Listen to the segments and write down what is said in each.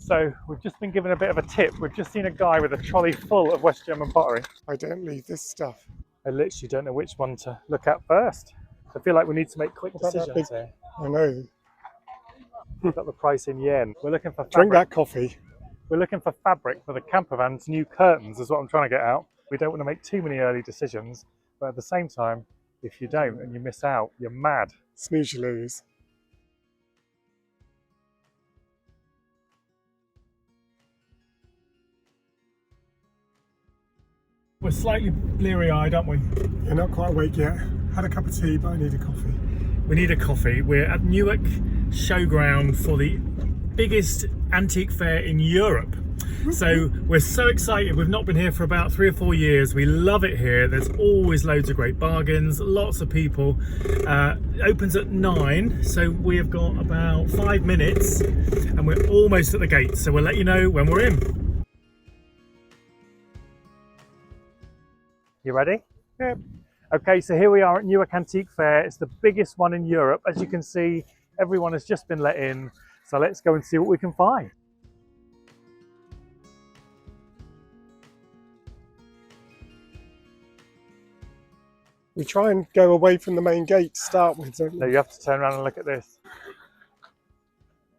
So we've just been given a bit of a tip. We've just seen a guy with a trolley full of West German pottery. I don't leave this stuff. I literally don't know which one to look at first. I feel like we need to make quick decisions here. I know. We've got the price in yen. We're looking for fabric. Drink that coffee. We're looking for fabric for the camper van's new curtains is what I'm trying to get out. We don't want to make too many early decisions, but at the same time, if you don't and you miss out, you're mad. Snooze you lose. We're slightly bleary-eyed, aren't we? You're not quite awake yet. Had a cup of tea, but I need a coffee. We need a coffee. We're at Newark Showground for the biggest antique fair in Europe. So we're so excited. We've not been here for about 3 or 4 years. We love it here. There's always loads of great bargains, lots of people. It opens at 9, so we have got about 5 minutes and we're almost at the gate. So we'll let you know when we're in. You ready? Yep. Okay, so here we are at Newark Antique Fair. It's the biggest one in Europe. As you can see, everyone has just been let in. So let's go and see what we can find. We try and go away from the main gate to start with, don't So we? you have to turn around and look at this.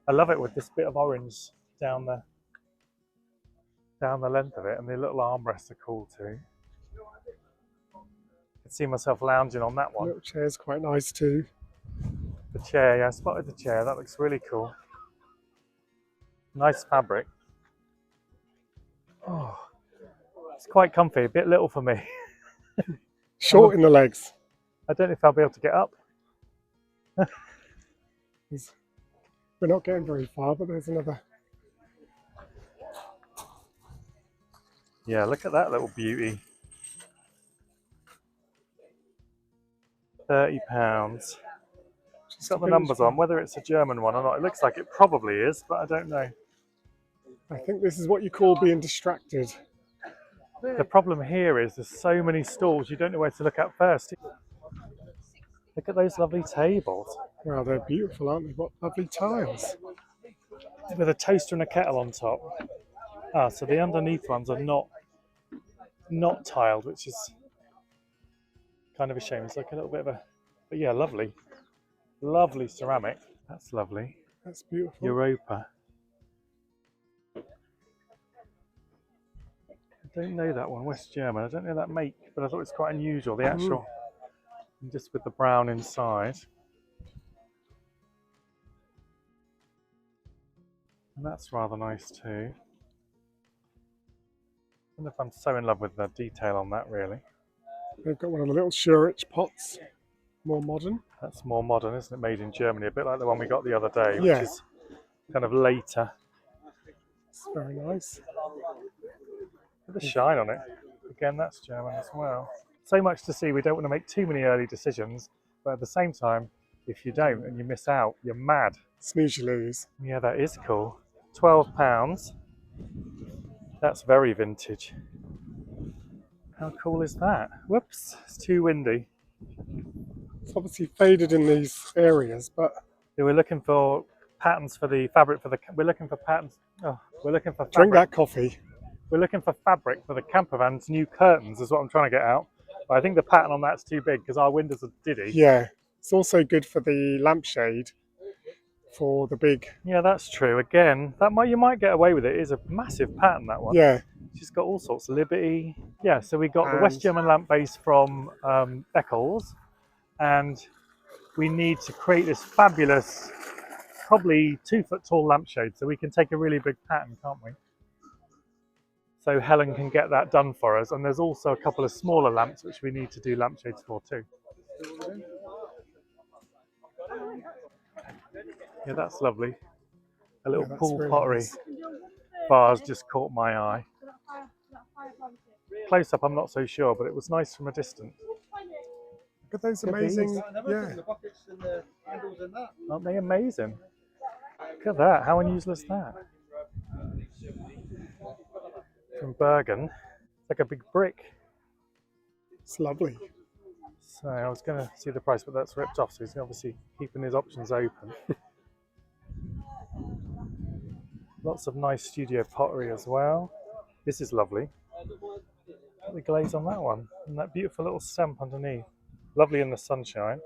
I love it with this bit of orange down the length of it, and the little armrests are cool too. I can see myself lounging on that The one. little chair's quite nice too. The chair, yeah, I spotted the chair. That looks really cool. Nice fabric. Oh, it's quite comfy. A bit little for me. Short in the legs. I don't know if I'll be able to get up. We're not getting very far, but there's another. Yeah, look at that little beauty. £30. It's got the numbers on, whether it's a German one or not. It looks like it probably is, but I don't know. I think this is what you call being distracted. The problem here is there's so many stalls, you don't know where to look at first. Look at those lovely tables. Wow, they're beautiful, aren't they? What lovely tiles. With a toaster and a kettle on top. Ah, so the underneath ones are not tiled, which is kind of a shame. It's like a little bit of a, but yeah, lovely. Lovely ceramic. That's lovely. That's beautiful. Europa. I don't know that one, West German. I don't know that make, but I thought it's quite unusual. The actual, just with the brown inside. And that's rather nice too. I don't know if I'm so in love with the detail on that really. They've got one of the little Shurich pots, more modern. That's more modern, isn't it? Made in Germany, a bit like the one we got the other day, which Yeah. is kind of later. It's very nice. With the shine on it. Again, that's German as well. So much to see, we don't want to make too many early decisions, but at the same time, if you don't and you miss out, you're mad. Snooze you lose. Yeah, that is cool. £12. That's very vintage. How cool is that? Whoops, it's too windy. It's obviously faded in these areas, but Yeah, we're looking for patterns for the fabric for the. We're looking for patterns. Oh, we're looking for fabric. drink that coffee. We're looking for fabric for the camper van's new curtains. Is what I'm trying to get out. But I think the pattern on that's too big because our windows are diddy. Yeah, it's also good for the lampshade. For the big. Yeah, that's true. Again, you might get away with it. It is a massive pattern, that one. Yeah. She's got all sorts of Liberty. Yeah, so we got the West German lamp base from Beckles, and we need to create this fabulous, probably 2 foot tall lampshade. So we can take a really big pattern, can't we? So Helen can get that done for us. And there's also a couple of smaller lamps which we need to do lampshades for too. Yeah, that's lovely. A little pool really pottery nice. vase just caught my eye. Close up, I'm not so sure, but it was nice from a distance. Look at those amazing. Yeah. Aren't they amazing? Look at that. How unusual is that? From Bergen. It's like a big brick. It's lovely. So I was going to see the price, but that's ripped off. So he's obviously keeping his options open. Lots of nice studio pottery as well. This is lovely. Got the glaze on that one. And that beautiful little stamp underneath. Lovely in the sunshine.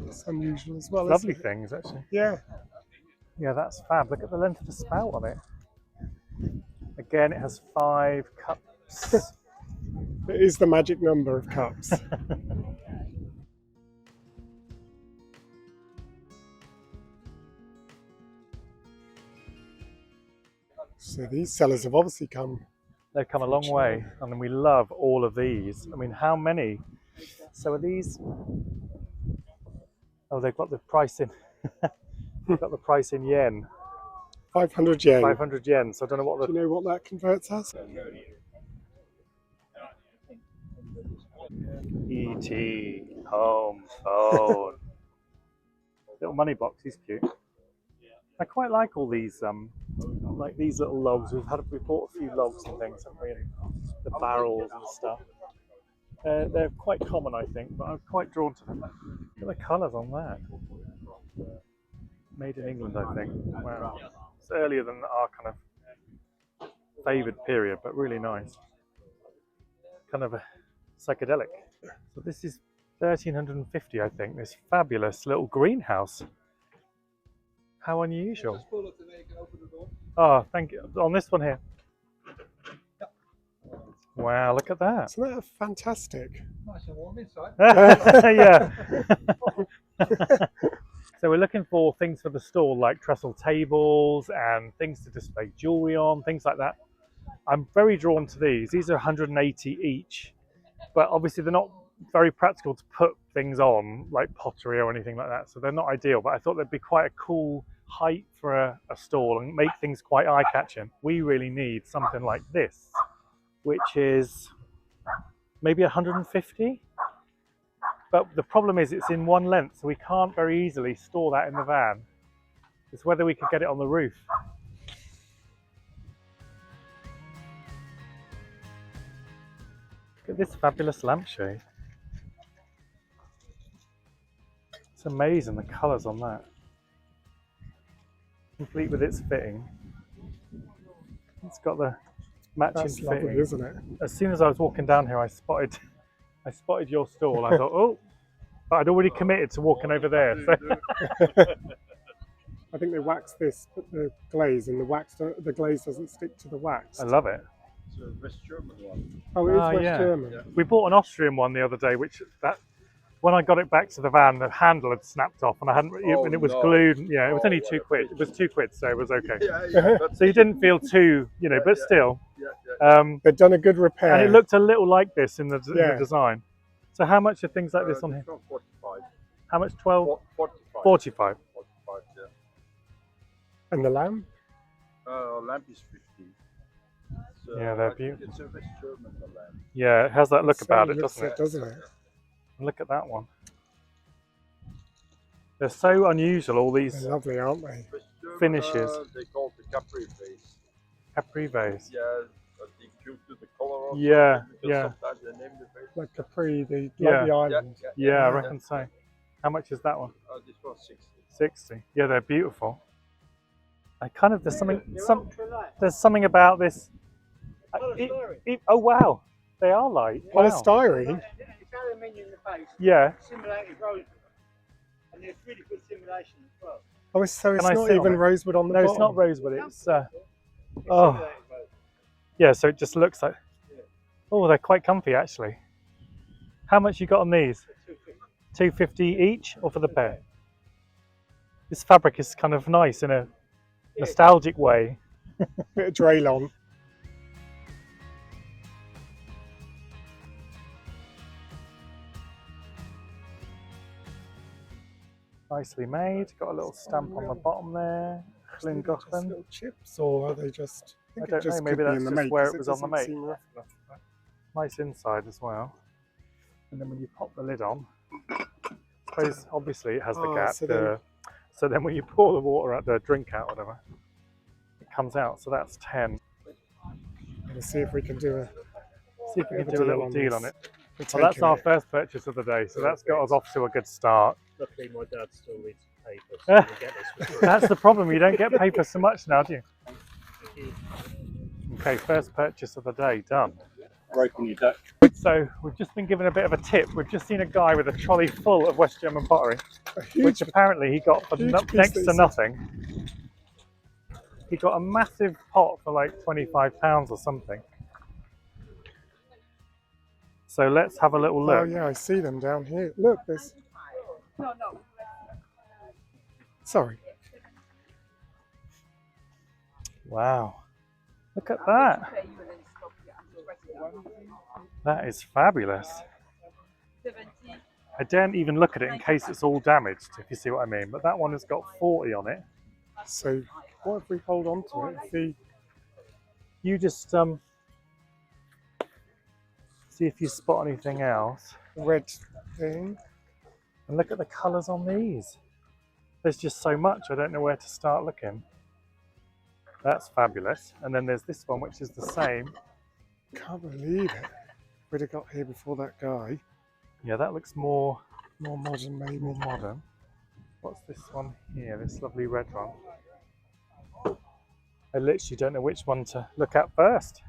It's unusual as well. Lovely Isn't it? things, actually. Yeah. Yeah, that's fab. Look at the length of the spout on it. Again, it has 5 cups. It is the magic number of cups. So these sellers have obviously come. They've come a long way, and we love all of these. I mean, how many? So are these? Oh, they've got the price in. They've got the price in yen. 500 yen. 500 yen. So I don't know what the. Do you know what that converts as? ET home phone. Little money box. He's cute. I quite like all these like these little logs. We bought a few logs and things, haven't we? And the barrels and stuff. They're quite common, I think, but I'm quite drawn to them. Look at the colours on that. Made in England, I think. Wow. It's earlier than our kind of favoured period, but really nice. Kind of a psychedelic. So this is 1350, I think. This fabulous little greenhouse. How unusual. Oh, thank you. On this one here. Wow, look at that. Isn't that fantastic? Nice and warm inside. Yeah. So we're looking for things for the stall, like trestle tables and things to display jewellery on, things like that. I'm very drawn to these. These are 180 each, but obviously they're not very practical to put things on, like pottery or anything like that, so they're not ideal, but I thought they'd be quite a cool height for a stall and make things quite eye-catching. We really need something like this, which is maybe 150, but the problem is it's in one length, so we can't very easily store that in the van. It's whether we could get it on the roof. Look at this fabulous lampshade. It's amazing, the colours on that. Complete with its fitting. It's got the matching That's fitting. lovely, isn't it? As soon as I was walking down here, I spotted your stall. I thought, oh, but I'd already committed to walking over there. So. I think they wax this, put the glaze, and the glaze doesn't stick to the wax. I love it. It's a West German one. Oh, it is West yeah. German. Yeah. We bought an Austrian one the other day, which when I got it back to the van, the handle had snapped off, and and it was glued. Yeah, it was only £2. It was £2, so it was okay. Yeah, So you didn't feel too, but still. They've done a good repair. And it looked a little like this in the design. So how much are things like this on here? 45. How much? 12? 45. 45. 45, yeah. And the lamp? Lamp is 50. So Yeah, they're I think beautiful. It's a West German lamp. Yeah, it has that look So about it, looks doesn't it? Doesn't it? Look at that one. They're so unusual, all these They're lovely, aren't they? West German, Finishes. They call it the Capri base. Capri vase. Yeah, I think due to the color or Yeah, something, because yeah. sometimes they name the base. Like Capri, like Yeah. the island. Yeah, I reckon so. How much is that one? This one's 60. 60. Yeah, they're beautiful. There's something about this. Oh wow, they are light. Wow. Polystyrene? It's aluminium in the base, Yeah. simulated rosewood, and there's really good simulation as well. Oh, so it's Can I not sit on even it? rosewood on the No, bottom? it's not rosewood. It's It's oh simulated rosewood. yeah. So it just looks like. Oh, they're quite comfy actually. How much you got on these? 250 each, or for the pair? This fabric is kind of nice in a nostalgic way. Bit of Draylon. Nicely made. Got a little stamp on the bottom there. Just Klingochen. little chips, or are they just? I it don't just know. Maybe could be that's in the just mate, where 'cause it was on the doesn't mate. seem rough enough. Nice inside as well. And then when you pop the lid on, I suppose obviously it has the Oh, gap. so Then when you pour the water out, the drink out, whatever, it comes out. So that's 10. Let's see if we can do See if we Bit can of a do a deal little on deal this. on it. We're Well, that's taking our it. first purchase of the day, so that's got us off to a good start. Luckily, my dad still needs to paper, so we'll get this for free. That's the problem. You don't get paper so much now, do you? Okay, first purchase of the day done. Broken your duck. So we've just been given a bit of a tip. We've just seen a guy with a trolley full of West German pottery, A huge, which apparently he got for huge piece next that he to said. nothing. He got a massive pot for like £25 or something. So let's have a little look. Oh yeah, I see them down here. Look, there's. Sorry. Wow. Look at that. That is fabulous. I daren't even look at it in case it's all damaged, if you see what I mean. But that one has got 40 on it. So what if we hold on to it? See, You just see if you spot anything else. red thing. And look at the colours on these. There's just so much, I don't know where to start looking. That's fabulous. And then there's this one, which is the same. Can't believe it. We'd have got here before that guy. Yeah, that looks more More modern, maybe. modern. What's this one here? This lovely red one. I literally don't know which one to look at first.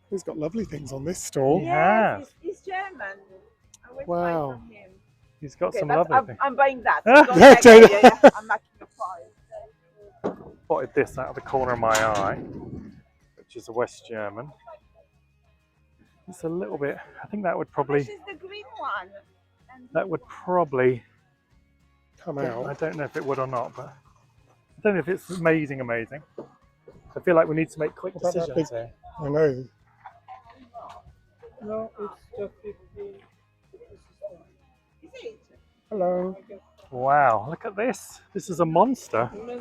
He's got lovely things on this stall. Yeah. Yes, he's German. I will Wow. buy from him. He's got Okay, some that's- lovely things. I'm buying that. Ah, Don't yeah, like don't- it. Yeah. I'm making a price. Spotted this out of the corner of my eye, which is a West German. It's a little bit, I think that would probably, This is the green one. And that would probably, Come I out. don't know if it would or not, but I don't know if it's amazing. I feel like we need to make quick What about that decisions big- here. I know. No, it's just 15. is it? Hello. Wow, look at this. This is a monster. Many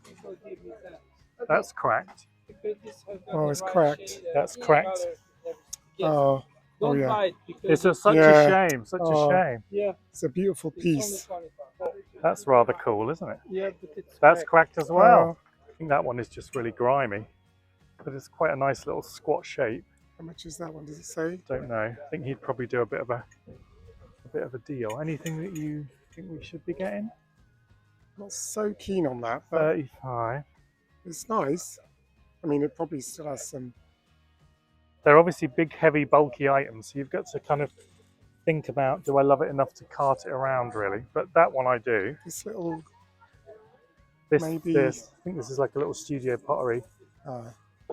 people give me that. That's cracked. Because this has got Oh, the it's right cracked. shade, That's yeah, cracked. colours, everything. Yes. Oh, Don't yeah. buy it because It's such Yeah. a shame, such Oh. a shame. yeah, it's a beautiful it's piece. only 25. That's rather cool, isn't it? Yeah, but it's That's cracked. cracked as well. Oh, I think that one is just really grimy, but it's quite a nice little squat shape. how much is that one? Does it say? Don't know. I think he'd probably do a bit of a deal. Anything that you think we should be getting? Not so keen on that, but 35. it's nice. I mean, it probably still has some. They're obviously big, heavy, bulky items, so you've got to kind of think about, do I love it enough to cart it around, really? But that one I do. This little. This, Maybe- this, I think this is like a little studio pottery. Uh,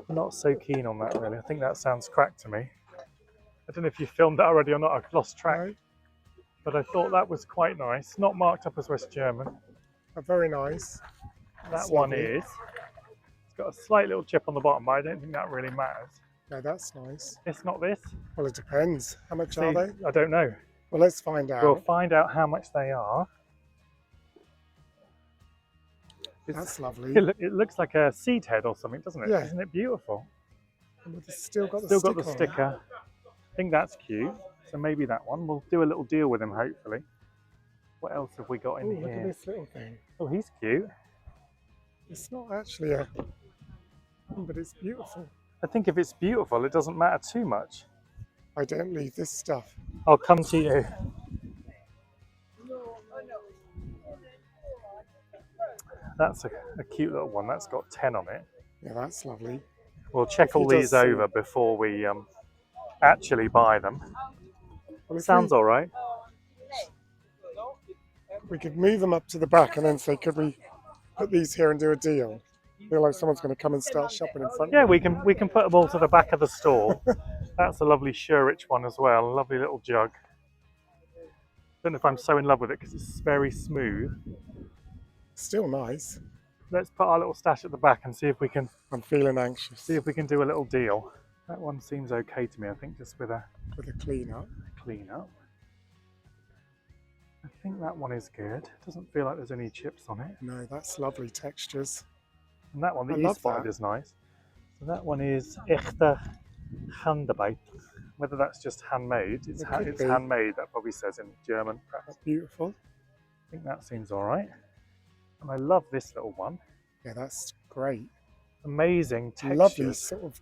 Not so keen on that, really. I think that sounds cracked to me. I don't know if you filmed that already or not. I've lost track. no, But I thought that was quite nice. Not marked up as West German. very nice. That That's one lovely. is. It's got a slight little chip on the bottom, but I don't think that really matters. No, that's nice. It's not this. Well, it depends. How much See, are they? I don't know. Well, let's find out. We'll find out how much they are. That's lovely. It looks like a seed head or something, doesn't it? Yeah. Isn't it beautiful? And it's still got the Still sticker. got the on it. sticker. I think that's cute. So maybe that one. We'll do a little deal with him, hopefully. What else have we got Oh, in look at here? this little thing. Oh, he's cute. It's not actually a. But it's beautiful. I think if it's beautiful, it doesn't matter too much. I don't leave this stuff. I'll come to you. That's a cute little one. That's got 10 on it. Yeah, that's lovely. We'll check If he all does these see over it. before we actually buy them. Well, if Sounds all right. we could move them up to the back and then say, could we put these here and do a deal? Feel like someone's going to come and start shopping in front Yeah, of we can put them all to the back of the store. That's a lovely Shurich one as well. A lovely little jug. Don't know if I'm so in love with it because it's very smooth. Still nice. Let's put our little stash at the back and see if we can I'm feeling anxious do a little deal. That one seems okay to me. I think just with a with a clean up. clean up. I think that one is good. Doesn't feel like there's any chips on it. No, that's lovely textures. And that one that I you love spotted that. is nice. So that one is echte Handarbeit. Whether that's just handmade, it's, It could it's be. handmade, that probably says in German. Perhaps. That's beautiful. I think that seems all right. And I love this little one. Yeah, that's great. Amazing textures. Lovely sort of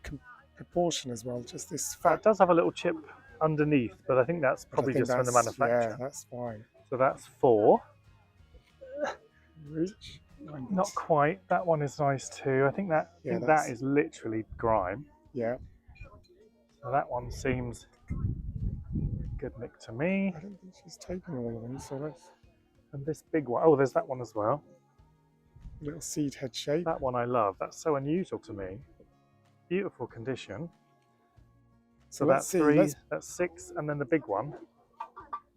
proportion as well. Just this It fat. does have a little chip underneaath, but I think that's but I probably think just from the that's- manufacturer. Yeah, that's fine. So that's 4. Reach. Not quite. That one is nice too. I think that Yeah, that that's- is literally grime. Yeah. So that one seems good nick to me. I don't think she's taken all of them, so let's And this big one, oh, there's that one as well. little seed head shape. That one I love. That's so unusual to me. Beautiful condition. So let's that's see, 3, let's- that's 6, and then the big one.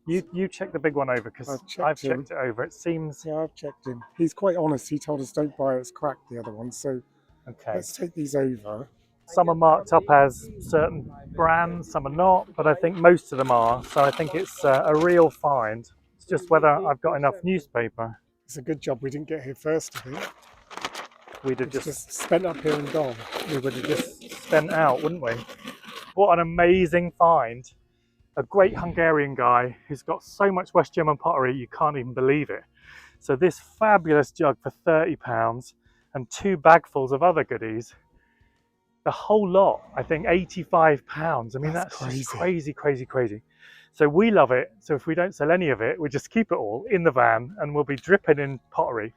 You check the big one over because I've I've checked him. checked it over. It seems Yeah, I've checked him. He's quite honest. He told us don't buy it, it's cracked, the other one. So okay. let's take these over. Some are marked up as certain brands, some are not, but I think most of them are. So I think it's a real find. It's just whether I've got enough newspaper. It's a good job we didn't get here first, I think. We'd have It's just spent up here and gone. we would have just spent out, wouldn't we? What an amazing find. A great Hungarian guy who's got so much West German pottery, you can't even believe it. So this fabulous jug for £30 and 2 bagfuls of other goodies. The whole lot, I think £85. I mean, that's just crazy, crazy, crazy. So we love it. So if we don't sell any of it, we just keep it all in the van and we'll be dripping in pottery.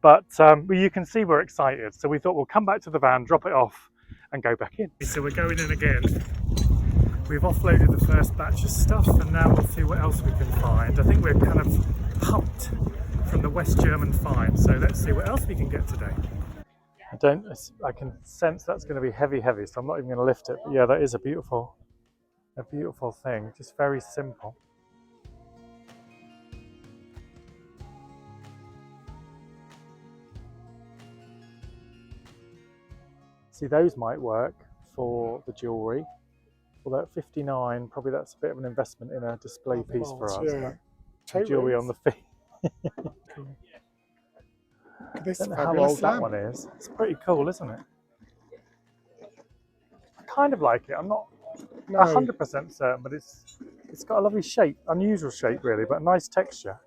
But you can see we're excited. So we thought we'll come back to the van, drop it off and go back in. So we're going in again. We've offloaded the first batch of stuff and now we'll see what else we can find. I think we're kind of pumped from the West German find. So let's see what else we can get today. I can sense that's going to be heavy, so I'm not even going to lift it. But yeah, that is a beautiful thing. Just very simple. See, those might work for the jewellery. Although at 59, probably that's a bit of an investment in a display piece for us. Yeah. Jewellery on the feet. I don't know how old that one is. It's pretty cool, isn't it? I kind of like it. I'm not 100% certain, but it's got a lovely shape, unusual shape really, but a nice texture.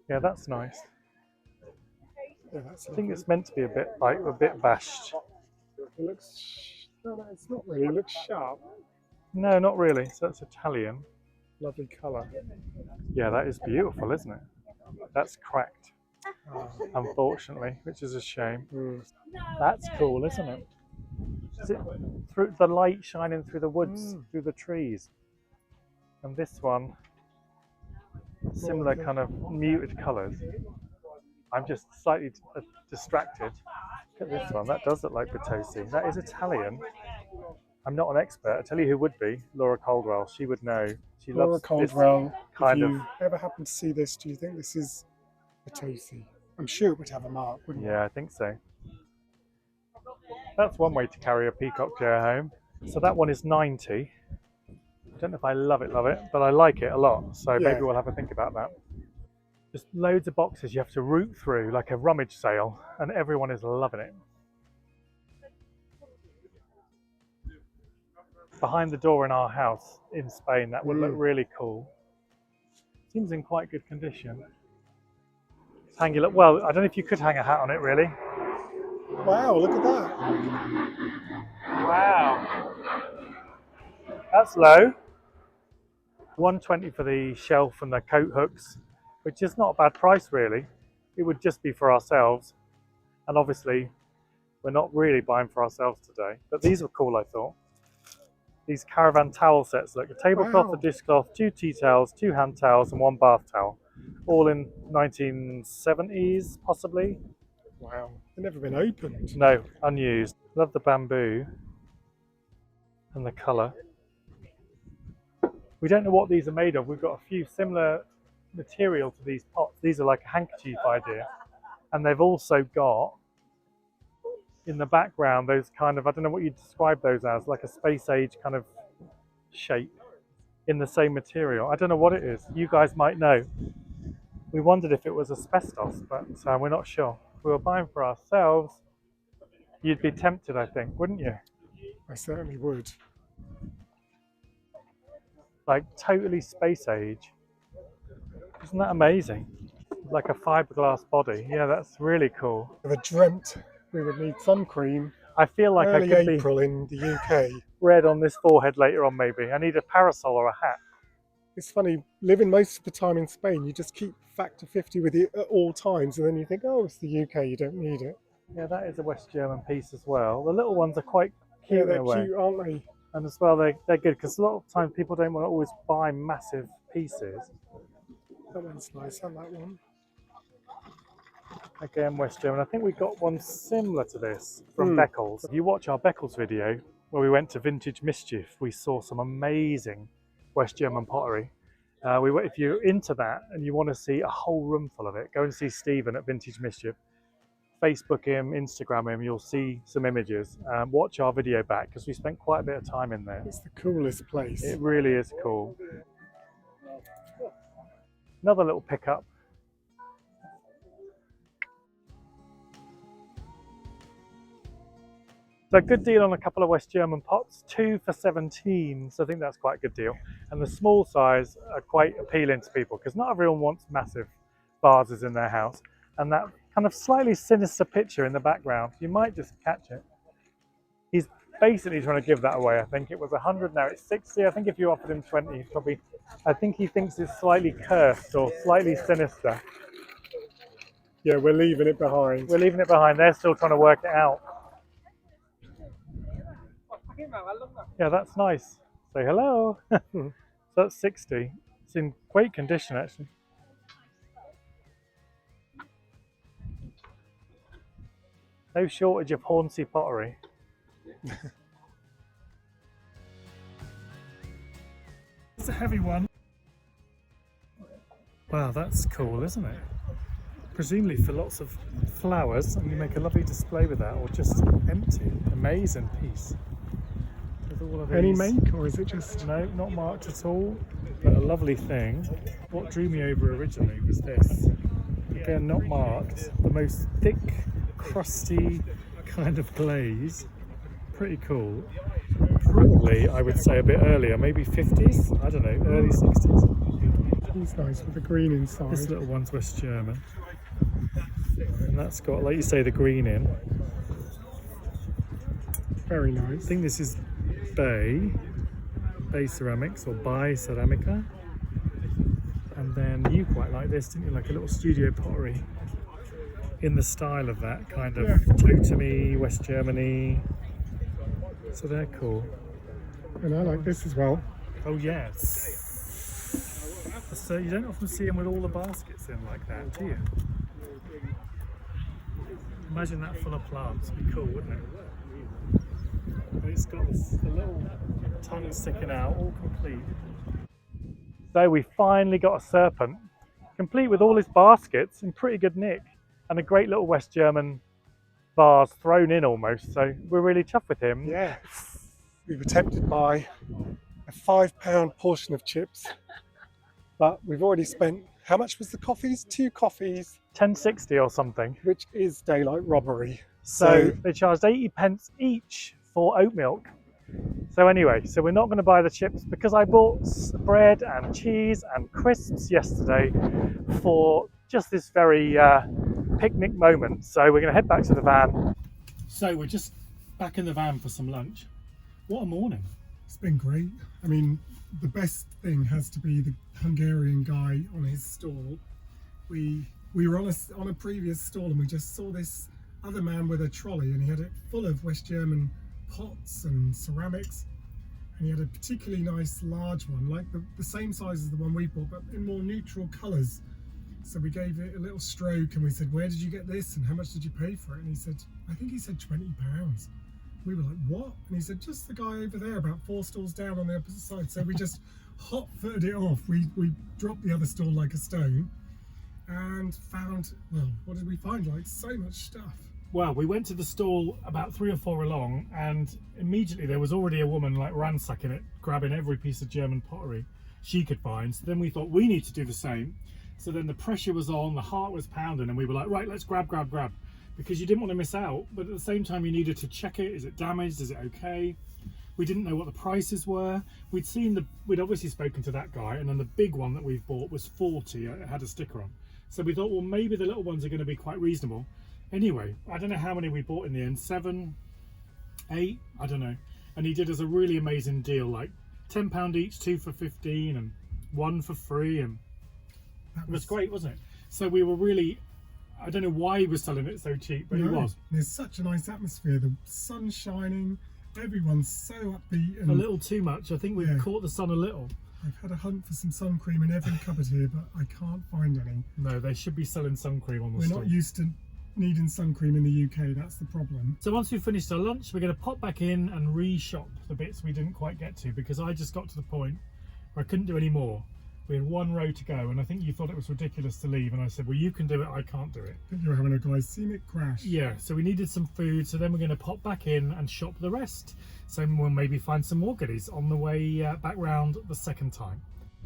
Yeah, that's nice. Yeah, I think it's meant to be a bit bashed. It looks. No, it's not really. It looks sharp. No, not really. So that's Italian. Lovely colour. Yeah, that is beautiful, isn't it? That's cracked, unfortunately, which is a shame. That's cool, isn't it? Is it through the light shining through the woods, through the trees? And this one, similar kind of muted colours. I'm just slightly distracted. Look at this one. That does look like Potosi. That is Italian. I'm not an expert. I tell you who would be. Laura Caldwell. She would know. She Laura loves Caldwell. kind if of. you ever happen to see this, do you think this is Potosi? I'm sure it would have a mark, wouldn't it? Yeah, I think so. That's one way to carry a peacock chair home. So that one is 90. I don't know if I love it, but I like it a lot. So maybe we'll have a think about that. Just loads of boxes you have to root through like a rummage sale, and everyone is loving it. Behind the door in our house in Spain, that would look really cool. Seems in quite good condition. Well, I don't know if you could hang a hat on it really. Wow, look at that. Wow. That's low. 120 for the shelf and the coat hooks, which is not a bad price really. It would just be for ourselves. And obviously, we're not really buying for ourselves today. But these were cool, I thought. These caravan towel sets, look, a tablecloth, a dishcloth, 2 tea towels, 2 hand towels, and 1 bath towel. All in 1970s, possibly. Wow, they've never been opened. No, unused. Love the bamboo and the colour. We don't know what these are made of. We've got a few similar material to these pots. These are like a handkerchief idea. And they've also got, in the background, those kind of, I don't know what you'd describe those as, like a space age kind of shape in the same material. I don't know what it is. You guys might know. We wondered if it was asbestos, but we're not sure. If we were buying for ourselves, you'd be tempted, I think, wouldn't you? I certainly would. Like totally space age. Isn't that amazing? Like a fiberglass body. Yeah, that's really cool. If I dreamt we would need sun cream I feel like early I could April in the UK. be red on this forehead later on maybe. I need a parasol or a hat. It's funny, living most of the time in Spain, you just keep factor 50 with you at all times, and then you think, oh, it's the UK, you don't need it. Yeah, that is a West German piece as well. The little ones are quite Yeah, cute in they're a way. cute, aren't they? And as well, they're good because a lot of times people don't want to always buy massive pieces. That one's nice, and that one. Again, West German. I think we got one similar to this from Beckles. If you watch our Beckles video where we went to Vintage Mischief, we saw some amazing West German pottery. If you're into that and you want to see a whole room full of it, go and see Stephen at Vintage Mischief. Facebook him, Instagram him, you'll see some images. Watch our video back because we spent quite a bit of time in there. It's the coolest place. It really is cool. Another little pickup. So a good deal on a couple of West German pots, 2 for 17, so I think that's quite a good deal. And the small size are quite appealing to people because not everyone wants massive vases in their house. And that kind of slightly sinister picture in the background, you might just catch it. He's basically trying to give that away. I think it was 100, now it's 60. I think if you offered him 20, he'd probably, I think he thinks it's slightly cursed or slightly sinister. Yeah, we're leaving it behind. We're leaving it behind. They're still trying to work it out. Yeah, that's nice. Say hello. So that's 60. It's in great condition, actually. No shortage of Hornsey pottery. It's a heavy one. Wow, that's cool, isn't it? Presumably for lots of flowers, and you make a lovely display with that, or just empty. Amazing piece. With all of Any these. make, or is it just... No, not marked at all, but a lovely thing. What drew me over originally was this. Again, not marked. The most thick, crusty kind of glaze. Pretty cool. Probably, I would say a bit earlier, maybe 50s? I don't know, early 60s. It's nice with the green inside. This little one's West German. And that's got, like you say, the green in. Very I nice. think this is Bay Ceramics or Bay Ceramica. And then you quite like this, didn't you? Like a little studio pottery in the style of that kind of totemy, West Germany. So they're cool. And I like this as well. Oh yes. So you don't often see them with all the baskets in like that, do you? Imagine that full of plants. It'd be cool, wouldn't it? And it's got the little tongue sticking out, all complete. So we finally got a serpent, complete with all his baskets in pretty good nick, and a great little West German vase thrown in almost. So we're really chuffed with him. Yeah. We were tempted by a £5 portion of chips, but we've already spent, how much was the coffees? 2 coffees, 10.60 or something. which is daylight robbery. So they charged 80p each for oat milk. So anyway, so we're not going to buy the chips because I bought bread and cheese and crisps yesterday for just this very picnic moment. So we're going to head back to the van. So we're just back in the van for some lunch. What a morning. It's been great. I mean, the best thing has to be the Hungarian guy on his stall. We were on a previous stall and we just saw this other man with a trolley, and he had it full of West German pots and ceramics, and he had a particularly nice large one, like the same size as the one we bought, but in more neutral colours. So we gave it a little stroke and we said, where did you get this and how much did you pay for it? And he said, I think he said £20. We were like, what? And he said, just the guy over there about 4 stalls down on the opposite side. So we just hot-footed it off. We dropped the other stall like a stone and found, well, what did we find? Like so much stuff. Well, we went to the stall about 3 or 4 along, and immediately there was already a woman like ransacking it, grabbing every piece of German pottery she could find. So then we thought we need to do the same. So then the pressure was on, the heart was pounding, and we were like, right, let's grab, because you didn't want to miss out, but at the same time you needed to check it. Is it damaged? Is it okay? We didn't know what the prices were. We'd obviously spoken to that guy, and then the big one that we've bought was 40. It had a sticker on. So we thought, well, maybe the little ones are going to be quite reasonable. Anyway, I don't know how many we bought in the end, 7, 8, I don't know. And he did us a really amazing deal, like £10 each, 2 for 15 and 1 for free, and it was great, wasn't it? So we were really, I don't know why he was selling it so cheap, but he was. There's such a nice atmosphere, the sun's shining, everyone's so upbeat. And a little too much, I think we've caught the sun a little. I've had a hunt for some sun cream in every cupboard here, but I can't find any. No, they should be selling sun cream on the We're store. not used to needing sun cream in the UK, that's the problem. So once we've finished our lunch, we're going to pop back in and re-shop the bits we didn't quite get to, because I just got to the point where I couldn't do any more. We had 1 row to go, and I think you thought it was ridiculous to leave, and I said, well, you can do it, I can't do it. I think you were having a glycemic crash. Yeah, so we needed some food, so then we're going to pop back in and shop the rest. So we'll maybe find some more goodies on the way back round the second time.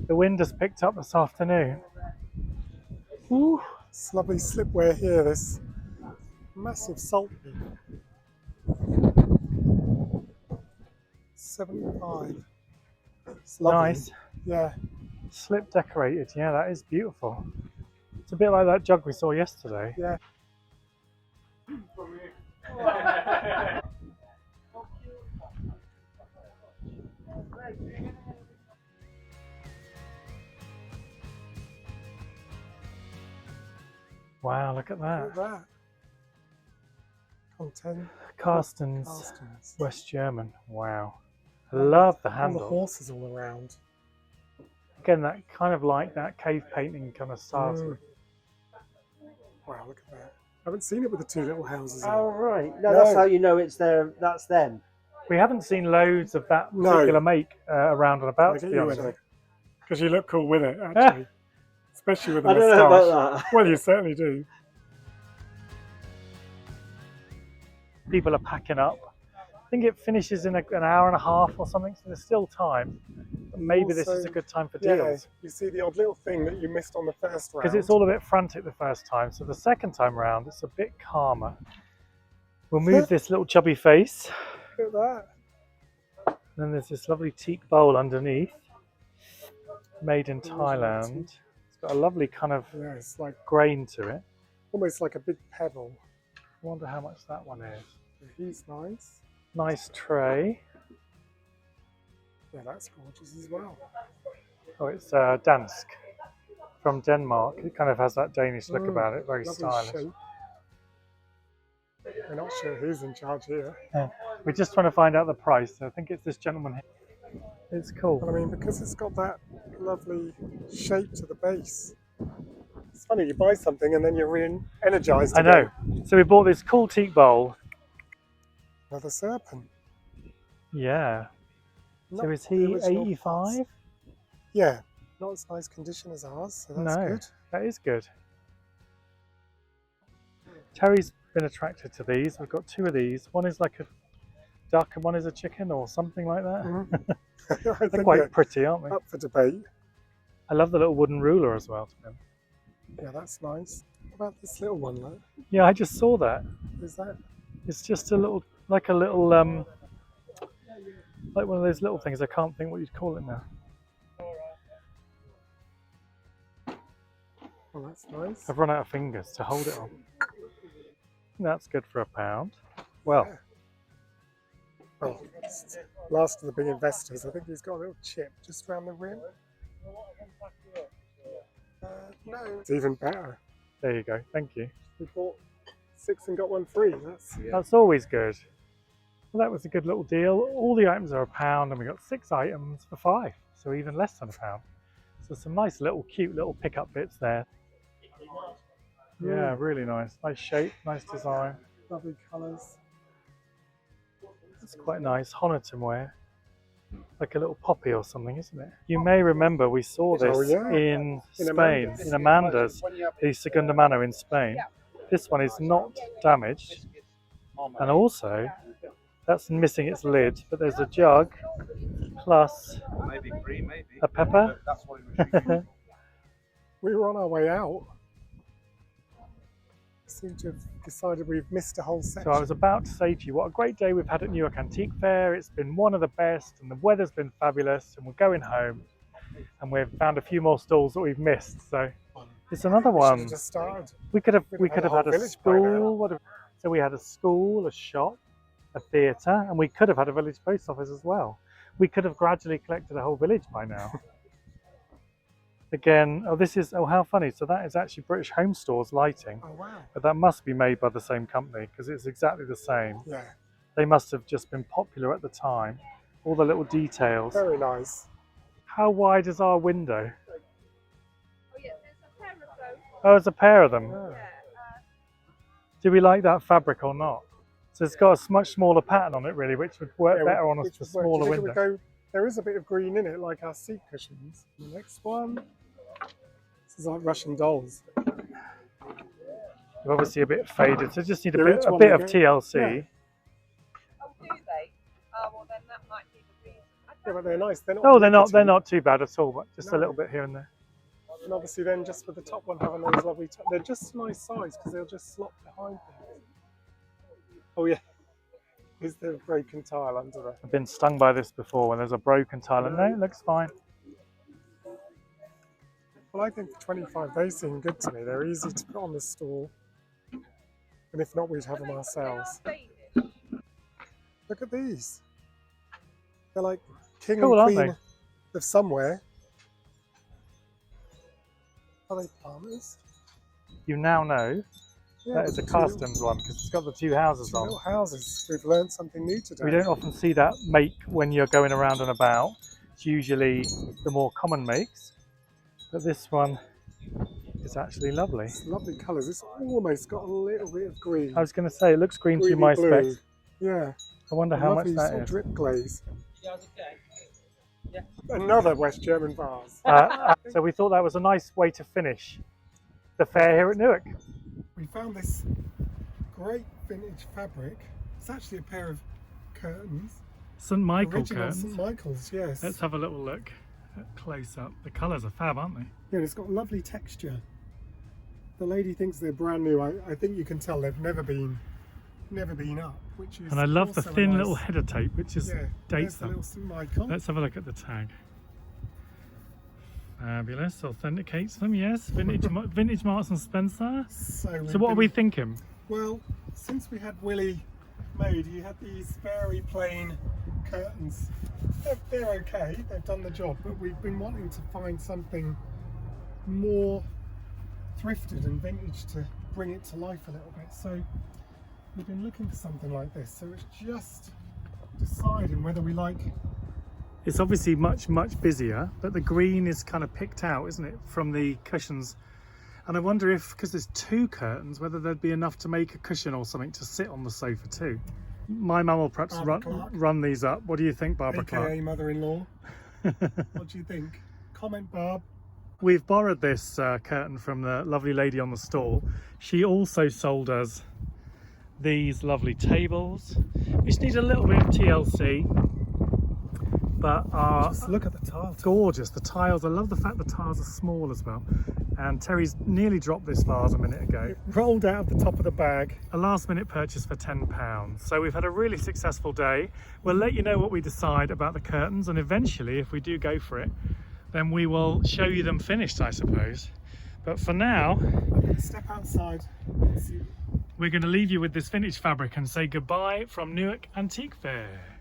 The wind has picked up this afternoon. Ooh, it's lovely slipware here, this massive salt peak. 75. It's lovely. Nice. Yeah. Slip decorated, yeah, that is beautiful. It's a bit like that jug we saw yesterday. Yeah. Wow, look at that. Look at that. Content. Carstens, West German. Wow. I love the And handle. the horses all around. Again, that kind of like that cave painting kind of style. Wow, look at that. I haven't seen it with the 2 little houses in it. Oh, right. No, that's how you know it's there. That's them. We haven't seen loads of that particular make around and about, to be honest. Because you look cool with it, actually. Especially with the I don't know about that. Well, you certainly do. People are packing up. I think it finishes in an hour and a half or something, so there's still time. But maybe this is a good time for deals. You see the odd little thing that you missed on the first round. Because it's all a bit frantic the first time, so the second time round it's a bit calmer. We'll move this little chubby face. Look at that. And then there's this lovely teak bowl underneath, made in Thailand. It's got a lovely kind of it's like grain to it. almost like a big pebble. I wonder how much that one is. He's nice. Nice tray. Yeah, that's gorgeous as well. Oh, it's Dansk from Denmark. It kind of has that Danish look about it, very Lovely stylish. shape. We're not sure who's in charge here. We're just trying to find out the price. So I think it's this gentleman here. It's cool. But I mean, because it's got that lovely shape to the base. It's funny, you buy something and then you're re-energized I again. know. So we bought this cool teak bowl. Another serpent. Yeah. Not So is the he original 85? parts. Yeah, not as nice condition as ours, so that's No, good. that is good. Terry's been attracted to these. We've got 2 of these. One is like a duck and one is a chicken or something like that. I They're think quite they're pretty, aren't they? up for debate. I love the little wooden ruler as well. Yeah, that's nice. What about this little one, like? Yeah, I just saw that. Is that? It's just a little, like a little, like one of those little things. I can't think what you'd call it now. Oh, that's nice. I've run out of fingers to hold it on. That's good for £1. Well, Oh, last of the big investors. I think he's got a little chip just around the rim. No, it's even better. there you go. Thank you. We bought 6 and got 1 free. That's always good. Well, that was a good little deal. All the items are £1 and we got 6 items for £5, so even less than £1. So some nice little cute little pickup bits there. Yeah, really nice. Nice shape, nice design. Lovely colours. It's quite nice. Honiton ware. Like a little poppy or something, isn't it? You may remember we saw this Oh, yeah. in In Spain, Amanda's. in Amanda's, the Segunda Mano in Spain. This one is not damaged. And also, that's missing its lid, but there's a jug plus Maybe green, maybe. a pepper. That's what it was. We were on our way out. Seem to have decided we've missed a whole section. So I was about to say to you, what a great day we've had at Newark Antique Fair. It's been one of the best and the weather's been fabulous and we're going home and we've found a few more stalls that we've missed. So it's another We should one. have just started. We could have had a had a whole village by now. school. So we had a school, a shop, a theatre, and we could have had a village post office as well. We could have gradually collected a whole village by now. Again, how funny. So that is actually British Home Stores lighting, Oh, wow. but that must be made by the same company because it's exactly the same. Yeah, They must have just been popular at the time. All the little details. very nice. How wide is our window? Oh yeah, there's a pair of those. Oh, it's a pair of them. Yeah. Yeah. Do we like that fabric or not? So it's got a much smaller pattern on it really, which would work Yeah, better on a which would work. smaller Do you think it window. would go- there is a bit of green in it, like our seat cushions. The next one. This is like Russian dolls. They're obviously a bit faded, so just need Yeah, each a one bit they of go- TLC. yeah. Oh, do they? Oh, well then that might be the reason. I Yeah, don't but they're nice. They're not. Oh, they're rickety. not too bad at all, but just a No. little bit here and there. And obviously, then just with the top one having those lovely, they're just a nice size because they'll just slot behind things. Oh yeah, is there a broken tile under there? I've been stung by this before when there's a broken tile, and no, it looks fine. Well, I think for 25 they seem good to me. They're easy to put on the stall, and if not, we'd have them They are ourselves. faded. Look at these. They're like king Cool, and aren't queen of somewhere. Are they palmers? You now know Yeah, that is a two customs one because it's got the two houses little on. houses. We've learned something new today. We don't often see that make when you're going around and about. It's usually the more common makes, but this one is actually lovely. It's lovely colours. It's almost got a little bit of green. I was going to say, it looks green to Greeny my blue. specs. Yeah. I wonder how much lovely that sort of is. drip glaze. You guys okay? Another West German vase. So we thought that was a nice way to finish the fair here at Newark. We found this great vintage fabric. It's actually a pair of curtains. St Michael Original curtains. St Michael's, yes. Let's have a little look close up. The colours are fab, aren't they? Yeah, it's got lovely texture. The lady thinks they're brand new. I think you can tell they've never been up, which is. And I love the also a thin nice- little header tape, which is Yeah, dates there's the them. little St Michael. Let's have a look at the tag. Fabulous, authenticates them. Yes, vintage Marks and Spencer. So, So what are we thinking? Well, since we had Willie made, he had these very plain curtains. They're okay, they've done the job, but we've been wanting to find something more thrifted and vintage to bring it to life a little bit. So we've been looking for something like this. So it's just deciding whether we like. It's obviously much busier, but the green is kind of picked out, isn't it, from the cushions. And I wonder if, because there's two curtains, whether there'd be enough to make a cushion or something to sit on the sofa too. My mum will perhaps Barbara Clark. run these up. What do you think, Barbara AKA Clark? mother-in-law. What do you think? Comment, Barb. We've borrowed this curtain from the lovely lady on the stall. She also sold us these lovely tables, which need a little bit of TLC, but are Just look at the tile. gorgeous. The tiles, I love the fact the tiles are small as well. And Terry's nearly dropped this vase a minute ago. Rolled out of the top of the bag. A last minute purchase for £10. So we've had a really successful day. We'll let you know what we decide about the curtains, and eventually, if we do go for it, then we will show you them finished, I suppose. But for now, I'm going to step outside and see. we're going to leave you with this vintage fabric and say goodbye from Newark Antique Fair.